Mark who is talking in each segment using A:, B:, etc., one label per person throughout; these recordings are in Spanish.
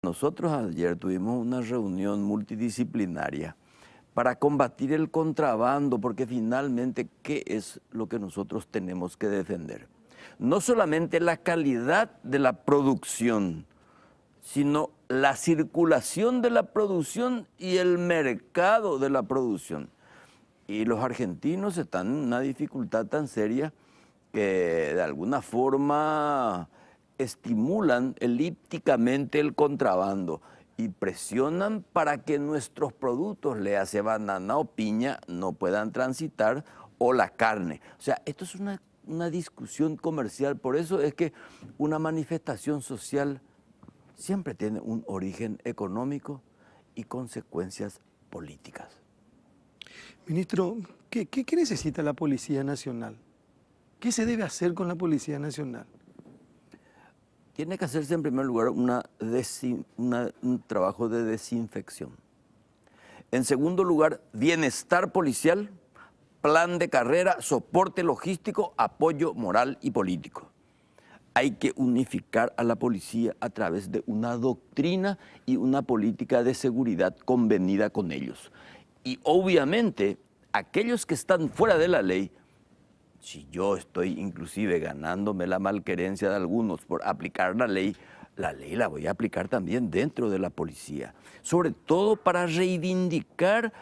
A: Nosotros ayer tuvimos una reunión multidisciplinaria para combatir el contrabando, porque finalmente, ¿qué es lo que nosotros tenemos que defender? No solamente la calidad de la producción, sino la circulación de la producción y el mercado de la producción. Y los argentinos están en una dificultad tan seria que de alguna forma estimulan elípticamente el contrabando y presionan para que nuestros productos, le hace banana o piña, no puedan transitar, o la carne. O sea, esto es una discusión comercial, por eso es que una manifestación social siempre tiene un origen económico y consecuencias políticas.
B: Ministro, ¿qué necesita la Policía Nacional? ¿Qué se debe hacer con la Policía Nacional?
A: Tiene que hacerse en primer lugar un trabajo de desinfección. En segundo lugar, bienestar policial, plan de carrera, soporte logístico, apoyo moral y político. Hay que unificar a la policía a través de una doctrina y una política de seguridad convenida con ellos. Y obviamente, aquellos que están fuera de la ley, si yo estoy inclusive ganándome la malquerencia de algunos por aplicar la ley la voy a aplicar también dentro de la policía. Sobre todo para reivindicar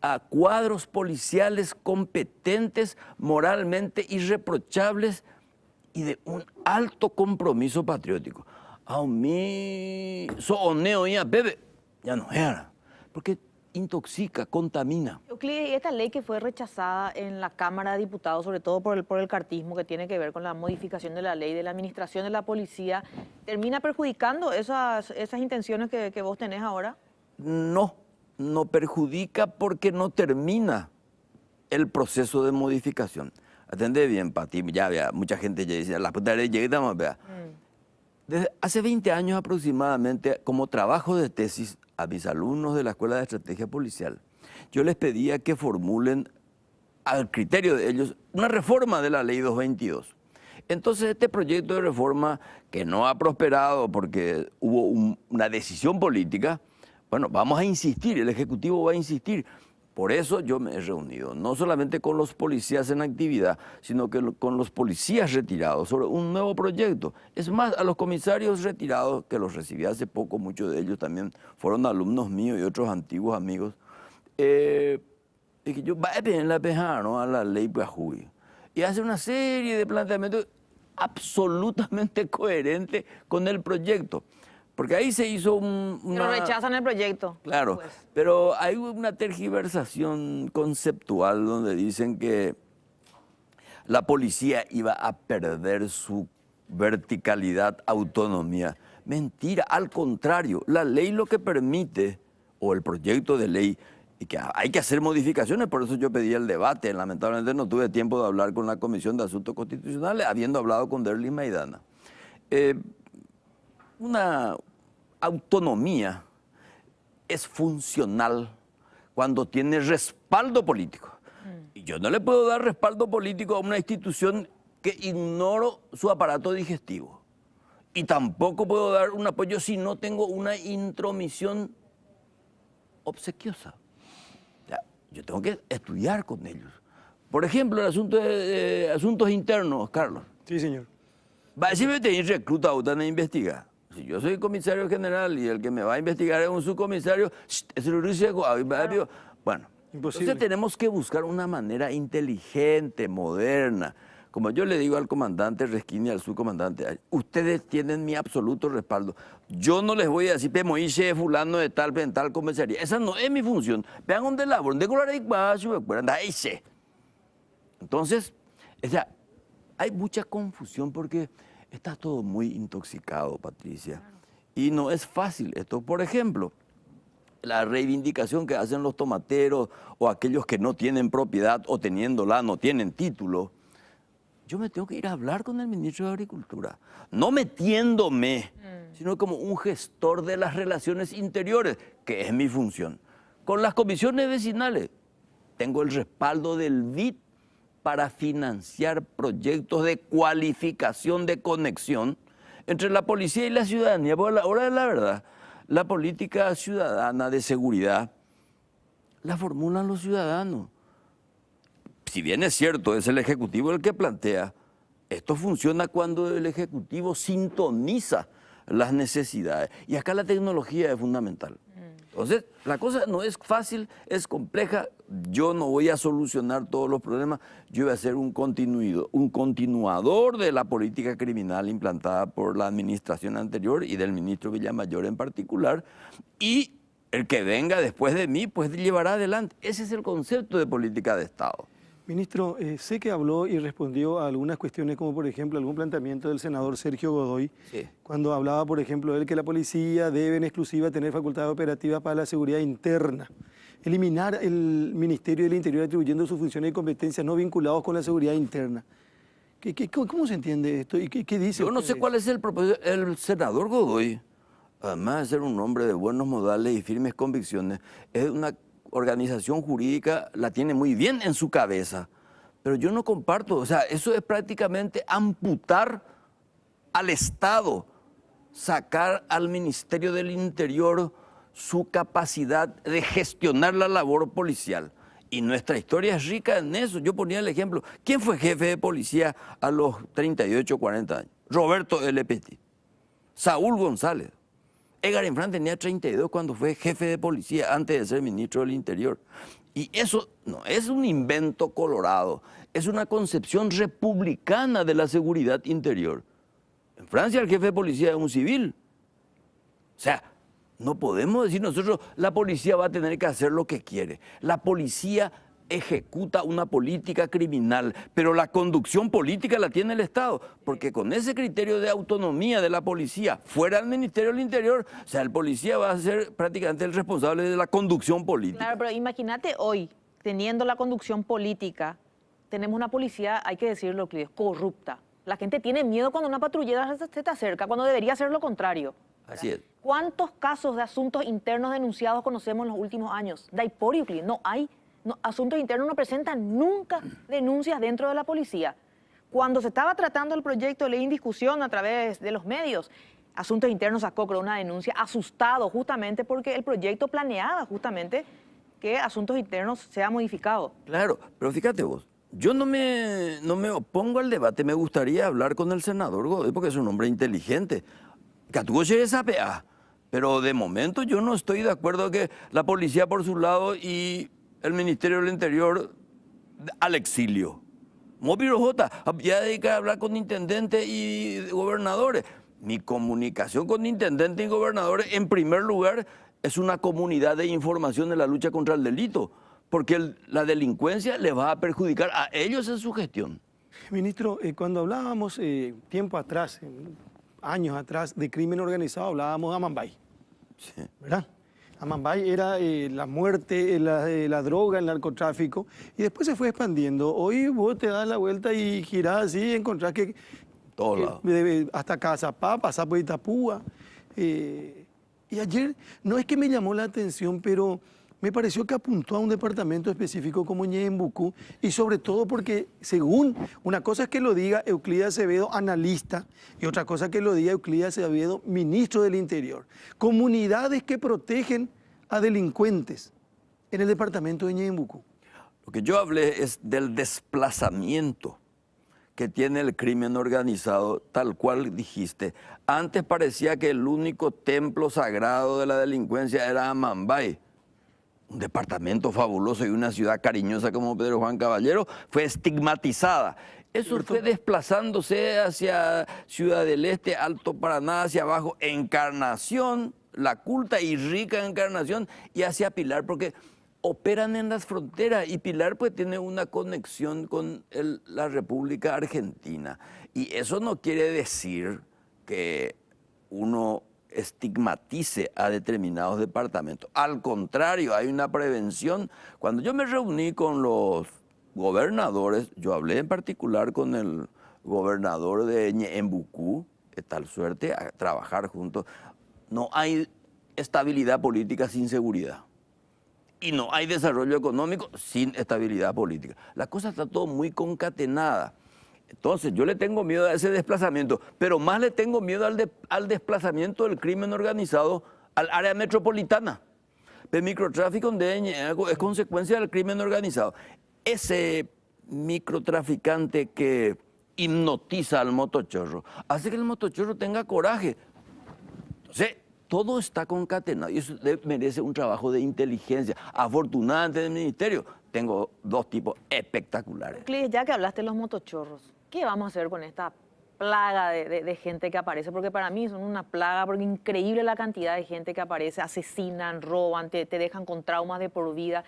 A: a cuadros policiales competentes, moralmente irreprochables y de un alto compromiso patriótico. A mí, sooneo ya bebe, ya no era, porque intoxica, contamina.
C: Euclides, y esta ley que fue rechazada en la Cámara de Diputados, sobre todo por el cartismo, que tiene que ver con la modificación de la ley de la administración de la policía, ¿termina perjudicando esas intenciones que vos tenés ahora?
A: No, no perjudica porque no termina el proceso de modificación. Atendé bien, Pati, ya vea, mucha gente ya dice, la puta ley llega, vea. Desde hace 20 años aproximadamente, como trabajo de tesis a mis alumnos de la Escuela de Estrategia Policial, yo les pedía que formulen, al criterio de ellos, una reforma de la Ley 222. Entonces, este proyecto de reforma, que no ha prosperado porque hubo una decisión política, bueno, vamos a insistir, el Ejecutivo va a insistir. Por eso yo me he reunido, no solamente con los policías en actividad, sino que con los policías retirados sobre un nuevo proyecto. Es más, a los comisarios retirados, que los recibí hace poco, muchos de ellos también fueron alumnos míos y otros antiguos amigos, y que yo voy a pedir la peja, ¿no?, a la ley Puajuy. Y hace una serie de planteamientos absolutamente coherentes con el proyecto. Porque ahí se hizo
C: Pero rechazan el proyecto.
A: Claro,
C: Pues.
A: pero hay una tergiversación conceptual donde dicen que la policía iba a perder su verticalidad, autonomía. Mentira, al contrario, la ley lo que permite, o el proyecto de ley, y que hay que hacer modificaciones, por eso yo pedí el debate. Lamentablemente no tuve tiempo de hablar con la Comisión de Asuntos Constitucionales, habiendo hablado con Derlis Maidana. Una autonomía es funcional cuando tiene respaldo político. Y yo no le puedo dar respaldo político a una institución que ignoro su aparato digestivo. Y tampoco puedo dar un apoyo si no tengo una intromisión obsequiosa. O sea, yo tengo que estudiar con ellos. Por ejemplo, el asunto de asuntos internos, Carlos.
B: Sí, señor.
A: Va a decirme que recluta a usted a investigar. Si yo soy comisario general y el que me va a investigar es un subcomisario, bueno,
B: Imposible.
A: entonces tenemos que buscar una manera inteligente, moderna. Como yo le digo al comandante Resquini y al subcomandante, ustedes tienen mi absoluto respaldo. Yo no les voy a decir, Moishe, fulano de tal, en tal comisaría. Esa no es mi función. Vean dónde labor, entonces, o sea, hay mucha confusión porque está todo muy intoxicado, Patricia. Claro. Y no es fácil esto. Por ejemplo, la reivindicación que hacen los tomateros o aquellos que no tienen propiedad o teniéndola no tienen título. Yo me tengo que ir a hablar con el ministro de Agricultura, no metiéndome, sino como un gestor de las relaciones interiores, que es mi función. Con las comisiones vecinales, tengo el respaldo del BID para financiar proyectos de cualificación de conexión entre la policía y la ciudadanía. Porque a la hora de la verdad, La política ciudadana de seguridad la formulan los ciudadanos. Si bien es cierto, es el Ejecutivo el que plantea, esto funciona cuando el Ejecutivo sintoniza las necesidades. Y acá la tecnología es fundamental. Entonces, la cosa no es fácil, es compleja. Yo no voy a solucionar todos los problemas. Yo voy a ser un continuador de la política criminal implantada por la administración anterior y del ministro Villamayor en particular. Y el que venga después de mí, pues llevará adelante. Ese es el concepto de política de Estado.
B: Ministro, sé que habló y respondió a algunas cuestiones, como por ejemplo algún planteamiento del senador Sergio Godoy,
A: Sí.
B: cuando hablaba, por ejemplo, él que la policía debe en exclusiva tener facultades operativas para la seguridad interna, eliminar el Ministerio del Interior atribuyendo sus funciones y competencias no vinculados con la seguridad interna. ¿Cómo se entiende esto y qué dice
A: Yo no
B: usted
A: sé cuál es el propósito. El senador Godoy, además de ser un hombre de buenos modales y firmes convicciones, es una organización jurídica, la tiene muy bien en su cabeza, pero yo no comparto, o sea, eso es prácticamente amputar al Estado, sacar al Ministerio del Interior su capacidad de gestionar la labor policial. Y nuestra historia es rica en eso. Yo ponía el ejemplo, ¿quién fue jefe de policía a los 38, 40 años? Roberto L. Petit, Saúl González. Edgar Infran tenía 32 cuando fue jefe de policía antes de ser ministro del Interior. Y eso no es un invento colorado, es una concepción republicana de la seguridad interior. En Francia el jefe de policía es un civil. O sea, no podemos decir nosotros, la policía va a tener que hacer lo que quiere. La policía ejecuta una política criminal, pero la conducción política la tiene el Estado, porque con ese criterio de autonomía de la policía, fuera del Ministerio del Interior, o sea, el policía va a ser prácticamente el responsable de la conducción política.
C: Claro, pero imagínate hoy, teniendo la conducción política, tenemos una policía, hay que decirlo, que es corrupta. La gente tiene miedo cuando una patrullera se te acerca, cuando debería ser lo contrario.
A: Así es.
C: ¿Cuántos casos de asuntos internos denunciados conocemos en los últimos años? Daiporiucli, no hay. No, Asuntos Internos no presentan nunca denuncias dentro de la policía. Cuando se estaba tratando el proyecto de ley en discusión a través de los medios, Asuntos Internos sacó creo, una denuncia asustado justamente porque el proyecto planeaba justamente que Asuntos Internos sea modificado.
A: Claro, pero fíjate vos, yo no me opongo al debate, me gustaría hablar con el senador Godoy porque es un hombre inteligente. Pero de momento yo no estoy de acuerdo que la policía por su lado y el Ministerio del Interior al exilio. Móvil J, ya dedicar a hablar con intendentes y gobernadores. Mi comunicación con intendentes y gobernadores, en primer lugar, es una comunidad de información en la lucha contra el delito, porque la delincuencia le va a perjudicar a ellos en su gestión.
B: Ministro, cuando hablábamos tiempo atrás, años atrás, de crimen organizado, hablábamos de Amambay,
A: Sí.
B: ¿verdad? Amambay era la muerte, la droga, el narcotráfico, y después se fue expandiendo. Hoy vos te das la vuelta y girás así y encontrás que
A: Todos lados.
B: hasta Cazapá, pasás por Itapúa. Y ayer, no es que me llamó la atención, pero me pareció que apuntó a un departamento específico como Ñembucú, y sobre todo porque, según, una cosa es que lo diga Euclides Acevedo, analista, y otra cosa que lo diga Euclides Acevedo, ministro del Interior. Comunidades que protegen a delincuentes en el departamento de Ñembucú.
A: Lo que yo hablé es del desplazamiento que tiene el crimen organizado, tal cual dijiste. Antes parecía que el único templo sagrado de la delincuencia era Amambay. Un departamento fabuloso y una ciudad cariñosa como Pedro Juan Caballero fue estigmatizada. Eso fue desplazándose hacia Ciudad del Este, Alto Paraná, hacia abajo, Encarnación, la culta y rica Encarnación, y hacia Pilar, porque operan en las fronteras y Pilar pues tiene una conexión con la República Argentina. Y eso no quiere decir que uno estigmatice a determinados departamentos. Al contrario, hay una prevención. Cuando yo me reuní con los gobernadores, yo hablé en particular con el gobernador de Ñembucú, de tal suerte a trabajar juntos. No hay estabilidad política sin seguridad. Y no hay desarrollo económico sin estabilidad política. La cosa está todo muy concatenada. Entonces, yo le tengo miedo a ese desplazamiento, pero más le tengo miedo al desplazamiento del crimen organizado al área metropolitana. El microtráfico es consecuencia del crimen organizado. Ese microtraficante que hipnotiza al motochorro hace que el motochorro tenga coraje. Entonces, todo está concatenado y eso merece un trabajo de inteligencia. Afortunadamente del ministerio tengo dos tipos espectaculares.
C: Clis, ya que hablaste de los motochorros, ¿qué vamos a hacer con esta plaga de gente que aparece? Porque para mí son una plaga, porque increíble la cantidad de gente que aparece, asesinan, roban, te dejan con traumas de por vida.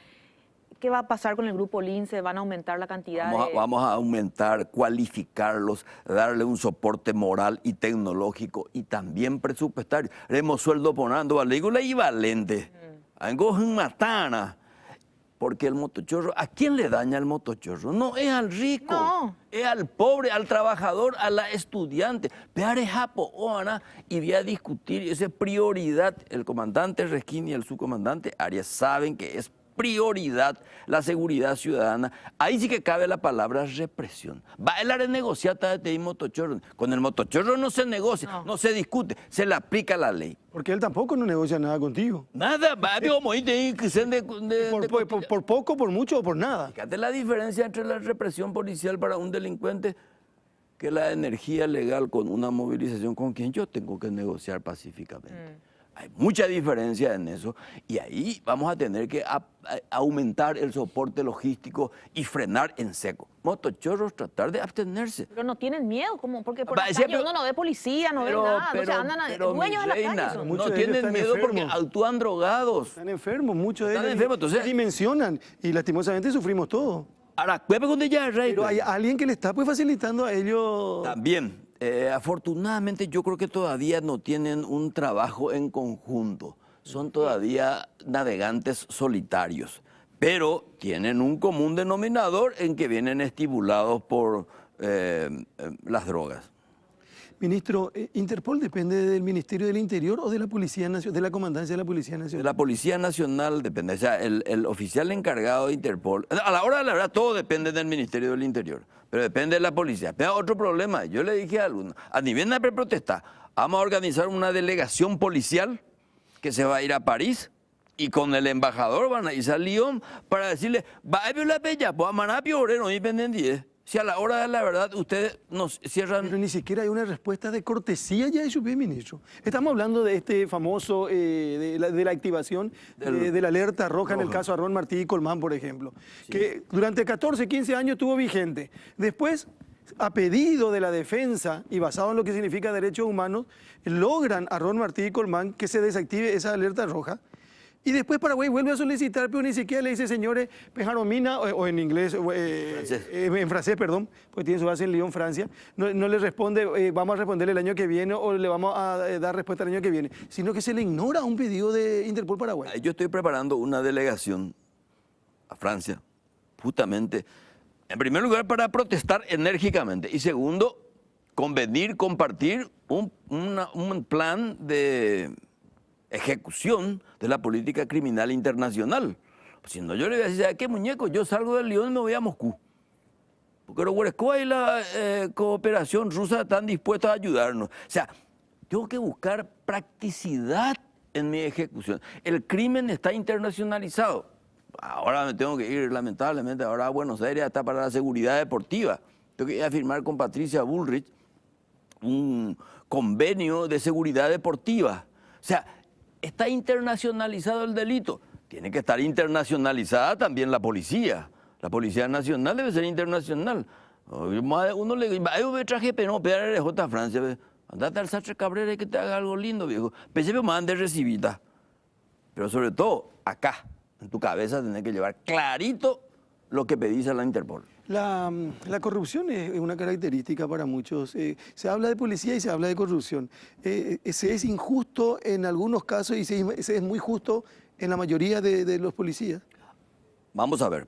C: ¿Qué va a pasar con el grupo Lince? ¿Van a aumentar la cantidad
A: Vamos a aumentar, cualificarlos, darle un soporte moral y tecnológico y también presupuestario. Haremos sueldo ponando valícula y valente. Angojen matana. Porque el motochorro, ¿a quién le daña el motochorro? No es al rico,
C: No.
A: es al pobre, al trabajador, a la estudiante. Peare japo, Ana, y voy a discutir, esa es prioridad. El comandante Resquín y el subcomandante Arias saben que es prioridad la seguridad ciudadana. Ahí sí que cabe la palabra represión. Bailar en negociata de motochorro. Con el motochorro no se negocia, no se discute, se le aplica la ley.
B: Porque él tampoco no negocia nada contigo.
A: Nada, como
B: Por poco, por mucho o por nada.
A: Fíjate la diferencia entre la represión policial para un delincuente que la energía legal con una movilización con quien yo tengo que negociar pacíficamente. Hay mucha diferencia en eso y ahí vamos a tener que aumentar el soporte logístico y frenar en seco. Motochorros, tratar de abstenerse.
C: Pero no tienen miedo, ¿cómo? Porque por la calle uno no ve policía, no ve nada, o sea, andan dueños de la calle son.
A: No tienen miedo porque actúan drogados.
B: Están enfermos, muchos de ellos.
A: Están enfermos, entonces
B: dimensionan y lastimosamente sufrimos todo.
A: Ahora, con ella, Rey.
B: Pero hay alguien que le está pues facilitando a ellos.
A: También. Afortunadamente yo creo que todavía no tienen un trabajo en conjunto, son todavía navegantes solitarios, pero tienen un común denominador en que vienen estimulados por las drogas.
B: Ministro, ¿Interpol depende del Ministerio del Interior o de la Policía Nacional, de la Comandancia de la Policía Nacional?
A: De la Policía Nacional depende, o sea, el oficial encargado de Interpol, a la hora de la verdad todo depende del Ministerio del Interior, pero depende de la policía. Pero otro problema, yo le dije a algunos, a nivel de protesta, vamos a organizar una delegación policial que se va a ir a París y con el embajador van a ir a Lyon para decirle, va a la bella, pues a Manapio, no independiente. Si a la hora de la verdad ustedes nos cierran...
B: Pero ni siquiera hay una respuesta de cortesía ya de su ministro. Estamos hablando de este famoso, de la activación de la alerta roja en el caso Arrón Martí y Colmán, por ejemplo, que durante 14, 15 años estuvo vigente. Después, a pedido de la defensa y basado en lo que significa derechos humanos, logran Arrón Martí y Colmán que se desactive esa alerta roja. Y después Paraguay vuelve a solicitar, pero ni siquiera le dice, señores, Pejaromina, o en inglés, en francés, perdón, pues tiene su base en Lyon, Francia, no le responde, vamos a responderle el año que viene o le vamos a dar respuesta el año que viene, sino que se le ignora un pedido de Interpol Paraguay.
A: Yo estoy preparando una delegación a Francia, justamente, en primer lugar para protestar enérgicamente y segundo, convenir, compartir un plan de ejecución de la política criminal internacional. Si no, yo le voy a decir, ¿qué muñeco? Yo salgo del Lyon y me voy a Moscú. Porque los Huerescoa y la cooperación rusa están dispuestos a ayudarnos. O sea, tengo que buscar practicidad en mi ejecución. El crimen está internacionalizado. Ahora me tengo que ir, lamentablemente, ahora a Buenos Aires hasta para la seguridad deportiva. Tengo que ir a firmar con Patricia Bullrich un convenio de seguridad deportiva. O sea, está internacionalizado el delito. Tiene que estar internacionalizada también la policía. La Policía Nacional debe ser internacional. Uno le dice, yo me traje pero pegar J. Francia. Andate al Sastre Cabrera y que te haga algo lindo, viejo. Pensé que me mande recibita. Pero sobre todo, acá, en tu cabeza, tenés que llevar clarito lo que pedís a la Interpol.
B: La corrupción es una característica para muchos. Se habla de policía y se habla de corrupción. Se es injusto en algunos casos y se es muy justo en la mayoría de los policías.
A: Vamos a ver.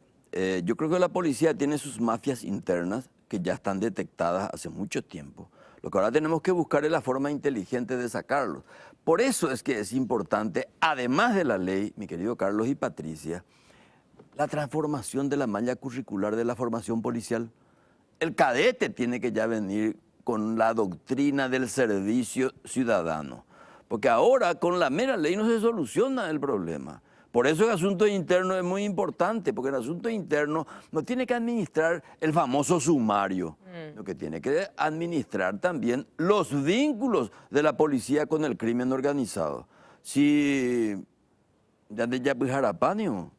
A: Yo creo que la policía tiene sus mafias internas que ya están detectadas hace mucho tiempo. Lo que ahora tenemos que buscar es la forma inteligente de sacarlos. Por eso es que es importante, además de la ley, mi querido Carlos y Patricia, la transformación de la malla curricular de la formación policial. El cadete tiene que ya venir con la doctrina del servicio ciudadano, Porque ahora con la mera ley no se soluciona el problema. Por eso el asunto interno es muy importante, porque el asunto interno no tiene que administrar el famoso sumario, lo que tiene que administrar también los vínculos de la policía con el crimen organizado. Si ya de Yapijarapanio,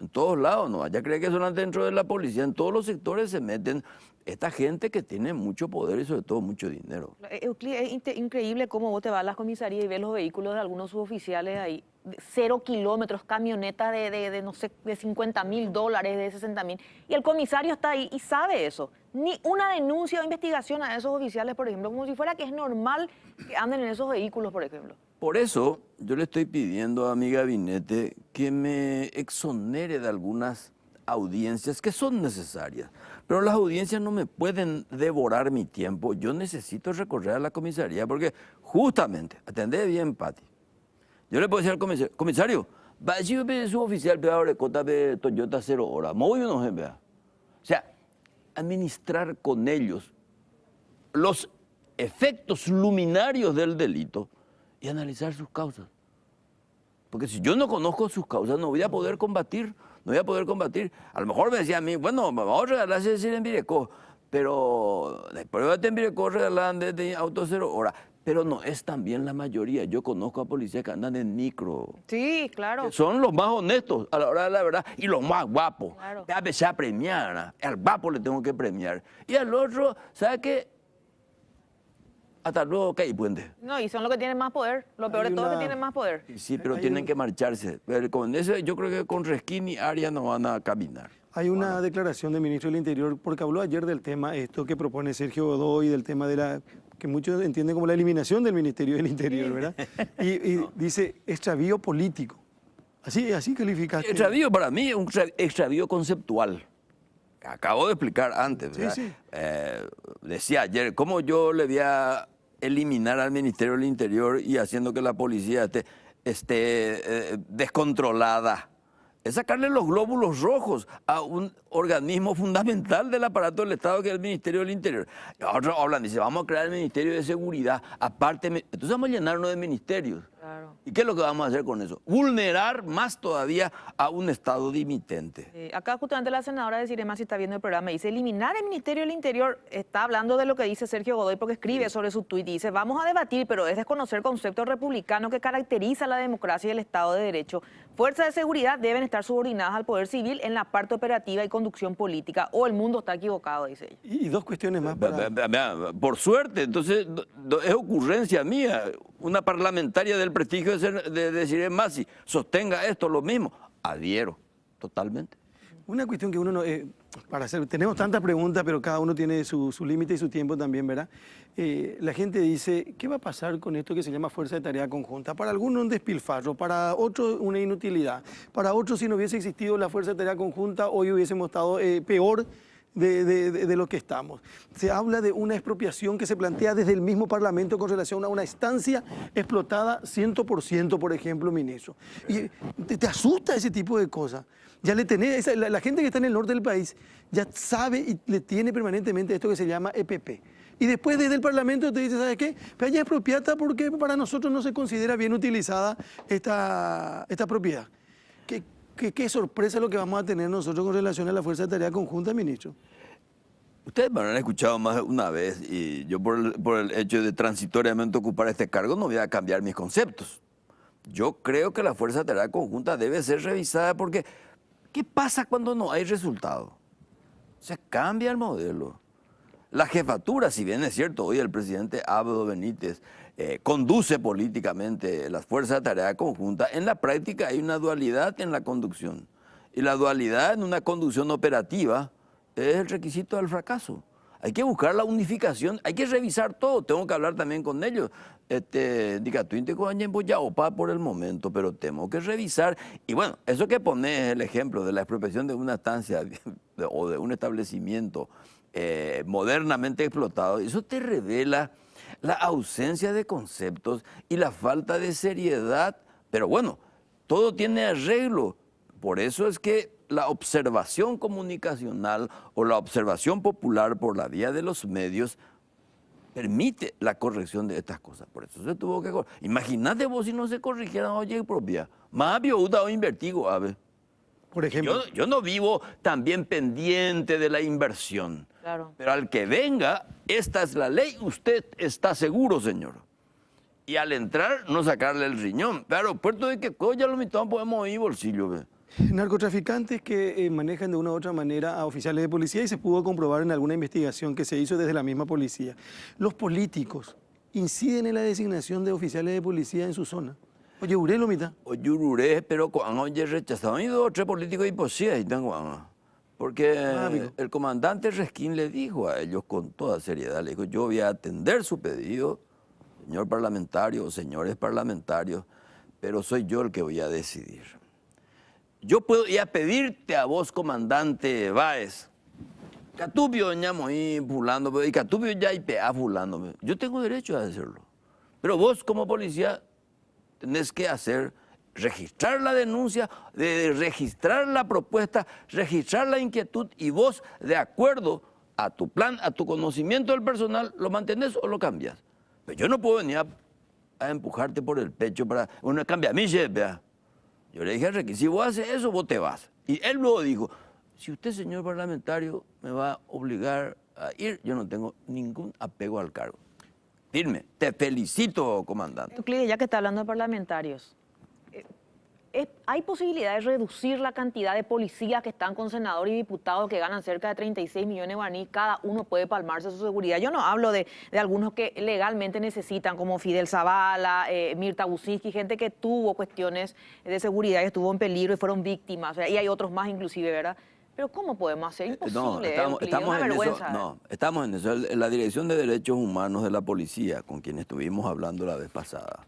A: en todos lados, no vaya a creer que solamente dentro de la policía, en todos los sectores se meten esta gente que tiene mucho poder y sobre todo mucho dinero.
C: Euclid, es increíble cómo vos te vas a las comisarías y ves los vehículos de algunos suboficiales ahí, 0 kilómetros, camionetas no sé, de $50.000, de 60.000, y el comisario está ahí y sabe eso. Ni una denuncia o investigación a esos oficiales, por ejemplo, como si fuera que es normal que anden en esos vehículos, por ejemplo.
A: Por eso yo le estoy pidiendo a mi gabinete que me exonere de algunas audiencias que son necesarias. Pero las audiencias no me pueden devorar mi tiempo. Yo necesito recorrer a la comisaría porque justamente, atendé bien, Pati. Yo le puedo decir al comisario, va a decir su oficial peor de cota de Toyota 0 hora. Muy no se vea. O sea, administrar con ellos los efectos luminarios del delito y analizar sus causas. Porque si yo no conozco sus causas, no voy a poder combatir, no voy a poder combatir. A lo mejor me decía a mí, bueno, vamos a regalarse decir en Virecó, pero después de en Virecó regalan de auto 0 hora. Pero no es también la mayoría. Yo conozco a policías que andan en micro.
C: Sí, claro.
A: Que son los más honestos a la hora de la verdad y los más guapos.
C: Claro.
A: A veces a premiar, al guapo le tengo que premiar. Y al otro, ¿sabe qué? Hasta luego, que hay puente.
C: No, y son los que tienen más poder. Lo peor de todo es que tienen más poder.
A: Sí, pero tienen que marcharse. Pero con eso, yo creo que con Resquín y Arias no van a caminar.
B: Hay una declaración del ministro del Interior, porque habló ayer del tema esto que propone Sergio Godoy, del tema de la que muchos entienden como la eliminación del Ministerio del Interior, ¿verdad? Y dice extravío político. Así calificaste.
A: Extravío para mí es un extravío conceptual. Acabo de explicar antes.
B: Sí, sí.
A: Decía ayer, ¿cómo yo le voy a eliminar al Ministerio del Interior y haciendo que la policía esté descontrolada? Es sacarle los glóbulos rojos a un organismo fundamental del aparato del Estado que es el Ministerio del Interior. Y otros hablan, dice, vamos a crear el Ministerio de Seguridad, aparte, entonces vamos a llenarnos de ministerios.
C: Claro.
A: ¿Y qué es lo que vamos a hacer con eso? Vulnerar más todavía a un Estado dimitente.
C: Acá justamente la senadora de Cirema, si está viendo el programa, dice, eliminar el Ministerio del Interior, está hablando de lo que dice Sergio Godoy porque escribe sobre su tuit y dice, vamos a debatir, pero es desconocer el concepto republicano que caracteriza la democracia y el Estado de Derecho. Fuerzas de seguridad deben estar subordinadas al poder civil en la parte operativa y conducción política, o el mundo está equivocado, dice ella.
B: Y dos cuestiones más para...
A: Por suerte, entonces es ocurrencia mía, una parlamentaria del prestigio de decir Masi, sostenga esto, lo mismo, adhiero totalmente.
B: Una cuestión que uno no... tenemos tantas preguntas, pero cada uno tiene su límite y su tiempo también, ¿verdad? La gente dice, ¿qué va a pasar con esto que se llama fuerza de tarea conjunta? Para algunos un despilfarro, para otros una inutilidad, para otros si no hubiese existido la fuerza de tarea conjunta, hoy hubiésemos estado peor de lo que estamos. Se habla de una expropiación que se plantea desde el mismo Parlamento con relación a una estancia explotada 100%, por ejemplo, ministro. Y te asusta ese tipo de cosas. Ya le tenés, la gente que está en el norte del país ya sabe y le tiene permanentemente esto que se llama EPP. Y después desde el Parlamento te dice, ¿sabes qué? Pero ya es expropiada porque para nosotros no se considera bien utilizada esta propiedad. ¿Qué sorpresa lo que vamos a tener nosotros con relación a la Fuerza de Tarea Conjunta, ministro?
A: Ustedes me han escuchado más de una vez y yo por el hecho de transitoriamente ocupar este cargo no voy a cambiar mis conceptos. Yo creo que la Fuerza de Tarea Conjunta debe ser revisada porque ¿qué pasa cuando no hay resultado? Se cambia el modelo. La jefatura, si bien es cierto, hoy el presidente Abdo Benítez conduce políticamente las fuerzas de tarea conjunta, en la práctica hay una dualidad en la conducción. Y la dualidad en una conducción operativa es el requisito del fracaso. Hay que buscar la unificación, hay que revisar todo. Tengo que hablar también con ellos. Por el momento, pero tengo que revisar. Y bueno, eso que pones el ejemplo de la expropiación de una estancia o de un establecimiento modernamente explotado, eso te revela la ausencia de conceptos y la falta de seriedad. Pero bueno, todo tiene arreglo. Por eso es que la observación comunicacional o la observación popular por la vía de los medios permite la corrección de estas cosas. Por eso se tuvo que corregir. Imagínate vos si no se corrigieran oye propia. Más viuda o invertido, a ver.
B: Por ejemplo.
A: Yo no vivo también pendiente de la inversión.
C: Claro.
A: Pero al que venga, esta es la ley, usted está seguro, señor. Y al entrar, no sacarle el riñón. Pero aeropuerto de que ya lo mitad podemos ir bolsillo, ve.
B: Narcotraficantes que manejan de una u otra manera a oficiales de policía y se pudo comprobar en alguna investigación que se hizo desde la misma policía. Los políticos inciden en la designación de oficiales de policía en su zona. Oye, uré lo mitad.
A: Oye, uré, pero cuando oye rechazado, hay 2 o 3 políticos imposibles ahí están, porque el comandante Resquín le dijo a ellos con toda seriedad, le dijo, yo voy a atender su pedido, señor parlamentario o señores parlamentarios, pero soy yo el que voy a decidir. Yo puedo ir a pedirte a vos, comandante Báez, Catupio ñamo ahí fulando, y Catupio ya IPA fulando. Yo tengo derecho a hacerlo. Pero vos como policía tenés que registrar la denuncia, registrar la propuesta, registrar la inquietud y vos, de acuerdo a tu plan, a tu conocimiento del personal, lo mantenés o lo cambias. Pero yo no puedo venir a empujarte por el pecho para... Bueno, cambia a mí, vea. Yo le dije a Enrique, si vos haces eso, vos te vas. Y él luego dijo, si usted, señor parlamentario, me va a obligar a ir, yo no tengo ningún apego al cargo. Firme, te felicito, comandante.
C: Euclides, ya que está hablando de parlamentarios, ¿hay posibilidad de reducir la cantidad de policías que están con senadores y diputados que ganan cerca de 36 millones de guaraníes? Cada uno puede palmarse su seguridad. Yo no hablo de algunos que legalmente necesitan, como Fidel Zavala, Mirta Businski, gente que tuvo cuestiones de seguridad y estuvo en peligro y fueron víctimas. O sea, y hay otros más inclusive, ¿verdad? Pero ¿cómo podemos hacer? Imposible.
A: No, estamos en eso. La Dirección de Derechos Humanos de la Policía, con quien estuvimos hablando la vez pasada,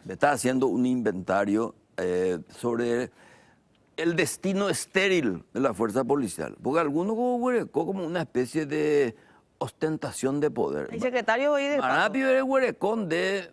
A: está haciendo un inventario sobre el destino estéril de la fuerza policial. Porque algunos como una especie de ostentación de poder.
C: El secretario hoy del
A: Manapio era huerecón de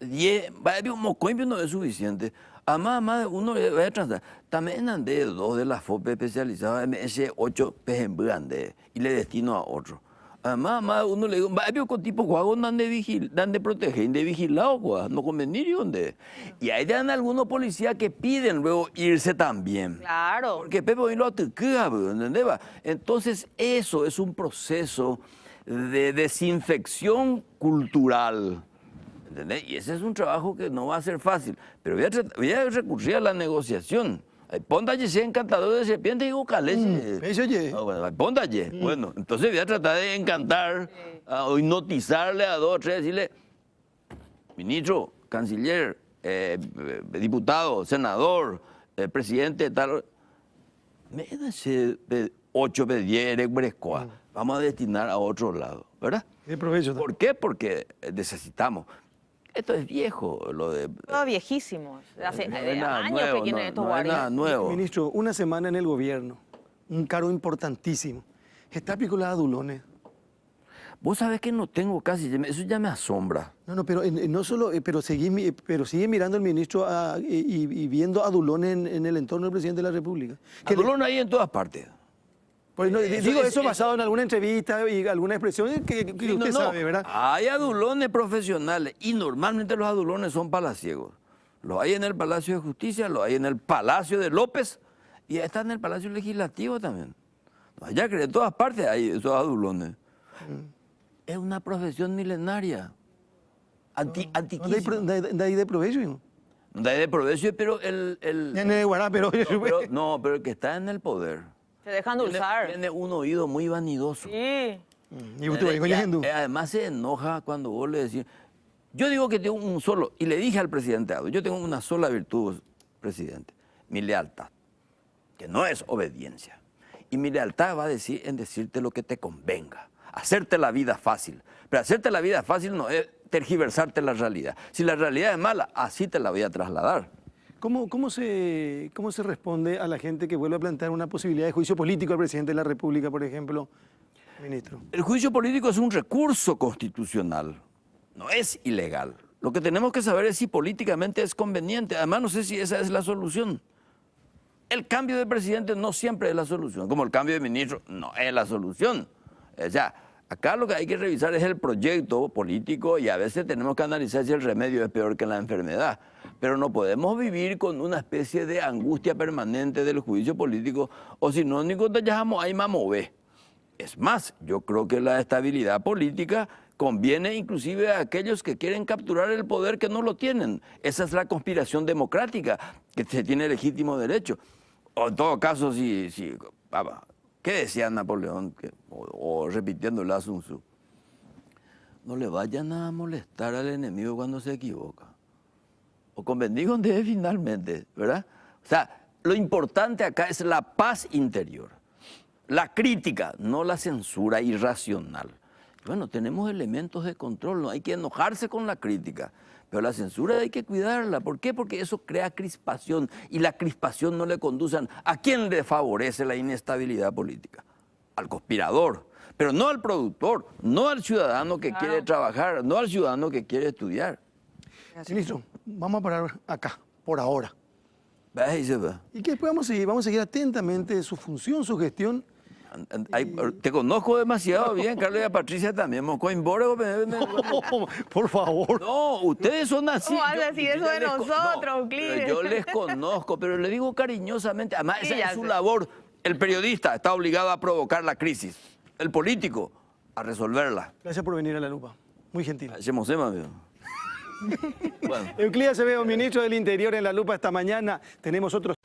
A: 10, mocoimpio no es suficiente. Además, uno va a transar. También andé 2 de la FOPE especializada, MS8 pejembrande, y le destino a otro. Además, uno le digo, va con tipo guago, dan de proteger, de vigilado, no convenir donde. Y ahí dan algunos policías que piden luego irse también.
C: Claro.
A: Porque Pepe hoy lo atacaba, ¿entendés? Entonces, eso es un proceso de desinfección cultural. ¿Entendés? Y ese es un trabajo que no va a ser fácil. Pero voy a recurrir a la negociación. Ponda allí, sea encantador de serpiente y digo caleche. Ponda allí. Bueno, entonces voy a tratar de encantar o hipnotizarle a 2 o 3, decirle, ministro, canciller, diputado, senador, presidente, tal. Me ese 8 de 10, vamos a destinar a otro lado, ¿verdad?
B: De provecho.
A: ¿Por qué? Porque necesitamos. Esto es viejo, lo de...
C: Todo viejísimo. Hace años
A: nuevo,
C: que tienen estos
A: no hay nada
C: guardias.
A: nuevo.
B: Ministro, una semana en el gobierno, un cargo importantísimo. ¿Está aplicando las adulones?
A: Vos sabés que no tengo casi, eso ya me asombra.
B: No, pero no solo, pero sigue mirando el ministro y viendo adulones en el entorno del presidente de la República.
A: Adulones hay en todas partes.
B: Pues no, digo eso basado en alguna entrevista y alguna expresión que usted sabe, ¿verdad?
A: Hay adulones profesionales y normalmente los adulones son palaciegos. Los hay en el Palacio de Justicia, los hay en el Palacio de López y está en el Palacio Legislativo también. Allá que en todas partes hay esos adulones. Es una profesión milenaria, antiquísima.
B: ¿De ahí de provecho?
A: De ahí de provecho, pero pero el que está en el poder.
C: Se dejan dulzar.
A: Tiene un oído muy vanidoso.
C: Sí.
B: Y usted va
A: además se enoja cuando vos le decís... Yo digo que tengo un solo, y le dije al presidente, yo tengo una sola virtud, presidente, mi lealtad, que no es obediencia. Y mi lealtad va a decir en decirte lo que te convenga, hacerte la vida fácil. Pero hacerte la vida fácil no es tergiversarte la realidad. Si la realidad es mala, así te la voy a trasladar.
B: ¿Cómo se responde a la gente que vuelve a plantear una posibilidad de juicio político al presidente de la República, por ejemplo, ministro?
A: El juicio político es un recurso constitucional, no es ilegal. Lo que tenemos que saber es si políticamente es conveniente. Además, no sé si esa es la solución. El cambio de presidente no siempre es la solución, como el cambio de ministro no es la solución. O sea, Acá lo que hay que revisar es el proyecto político y a veces tenemos que analizar si el remedio es peor que la enfermedad. Pero no podemos vivir con una especie de angustia permanente del juicio político o si no, ni cuando llamamos ahí mamové. Es más, yo creo que la estabilidad política conviene inclusive a aquellos que quieren capturar el poder que no lo tienen. Esa es la conspiración democrática, que se tiene legítimo derecho. O en todo caso, ¿qué decía Napoleón? O repitiéndole a Sun Tzu. No le vayan a molestar al enemigo cuando se equivoca. O convení con él finalmente, ¿verdad? O sea, lo importante acá es la paz interior. La crítica, no la censura irracional. Bueno, tenemos elementos de control, no hay que enojarse con la crítica, pero la censura hay que cuidarla. ¿Por qué? Porque eso crea crispación y la crispación no le conduce a quién le favorece la inestabilidad política. Al conspirador, pero no al productor, no al ciudadano que quiere trabajar, no al ciudadano que quiere estudiar.
B: Ministro, vamos a parar acá, por ahora.
A: Ahí se va.
B: Y que después vamos a seguir atentamente su función, su gestión.
A: Te conozco demasiado bien, Carlos y a Patricia también.
B: Por favor.
A: No, ustedes son así.
C: ¿Cómo vas a decir eso de nosotros, Euclides?
A: Yo les conozco, pero le digo cariñosamente. Además, esa es su labor. El periodista está obligado a provocar la crisis. El político a resolverla.
B: Gracias por venir a La Lupa. Muy gentil.
A: Hacemos amigo. Bueno.
B: Euclides Acevedo, ministro del Interior en La Lupa esta mañana. Tenemos otros